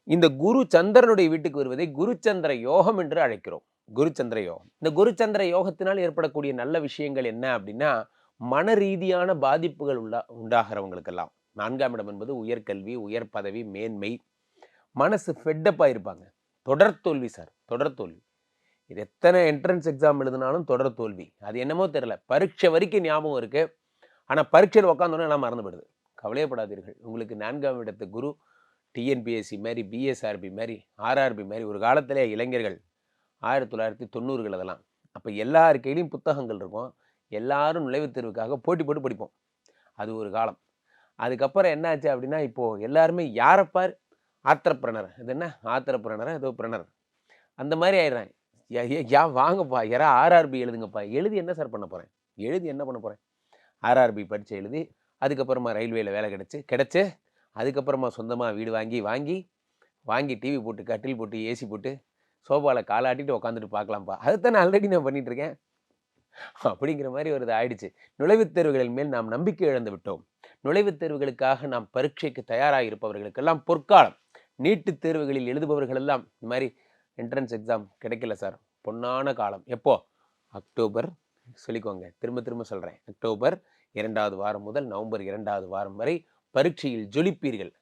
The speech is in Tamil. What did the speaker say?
இந்த குரு சந்திரனுடைய வீட்டுக்கு வருவதை குருச்சந்திர யோகம் என்று அழைக்கிறோம். குருச்சந்திர யோகம். இந்த குருச்சந்திர யோகத்தினால் ஏற்படக்கூடிய நல்ல விஷயங்கள் என்ன அப்படின்னா, மன ரீதியான பாதிப்புகள் உண்டாகிறவங்களுக்கெல்லாம் 4ஆம் இடம் என்பது உயர்கல்வி, உயர் பதவி, மேன்மை. மனசு ஃபெட்டப் ஆயிருப்பாங்க. தொடர் தோல்வி சார். தொடர் தோல்வி. இது எத்தனை என்ட்ரன்ஸ் எக்ஸாம் எழுதினாலும் தொடர் தோல்வி. அது என்னமோ தெரியல. பரீட்சை வரைக்கும் ஞாபகம் இருக்கு. ஆனா பரீட்சையில உட்கார்ந்தோனே எல்லாம் மறந்து போயிடுது. கவலையப்படாதீர்கள். உங்களுக்கு 4ஆம் இடத்து குரு டிஎன்பிஎஸ்சி மாரி, பிஎஸ்ஆர்பி மாரி, ஆர்ஆர்பி மாரி ஒரு காலத்திலே இளைஞர்கள் 1990கள் அதெல்லாம். அப்ப எல்லார் கையிலயும் புத்தகங்கள் இருக்கும். எல்லாரும் நுழைவுத் தேர்வுக்காக போட்டி போட்டு படிப்போம். அது ஒரு காலம். அதுக்கப்புறம் என்ன ஆச்சு அப்படின்னா, இப்போ எல்லாருமே யார பாரு ஆத்திரப்பிரனர். இது என்ன ஆத்திரப்பிரனரா ஏதோ பிரனர். அந்த மாரி ஆயிடுறாங்க. வாங்கப்பா யாராவது ஆர்ஆர்பி எழுதுங்கப்பா. எழுதி என்ன சார் பண்ண போறேன்? எழுதி என்ன பண்ண போறேன்? ஆர்ஆர்பி பரீட்சை எழுதி, அதுக்கப்புறமா ரயில்வேல வேலை கிடைச்சு, அதுக்கப்புறமா சொந்தமா வீடு வாங்கி டிவி போட்டு, கட்டில் போட்டு, ஏசி போட்டு, சோஃபால கால ஆட்டிட்டு உட்காந்துட்டு பார்க்கலாம்ப்பா. அதத்தானே ஆல்ரெடி நான் பண்ணிட்டு இருக்கேன். அப்படிங்கிற மாரி ஒரு இது ஆயிடுச்சு. நுழைவுத் தேர்வுகளின் மேல் நாம் நம்பிக்கை இழந்து விட்டோம். நுழைவுத் தேர்வுகளுக்காக நாம் பரீட்சைக்கு தயாராக இருப்பவர்களுக்கெல்லாம் பொற்காலம். நீட்டுத் தேர்வுகளில் எழுதுபவர்கள் எல்லாம் இந்த மாரி என்ட்ரன்ஸ் எக்ஸாம் கிடைக்கல சார். பொன்னான காலம். எப்போ? அக்டோபர் சொல்லிக்கோங்க. திரும்ப திரும்ப சொல்றேன். அக்டோபர் 2வது வாரம் முதல் நவம்பர் 2வது வாரம் வரை பரீட்சையில் ஜொலிப்பீர்கள்.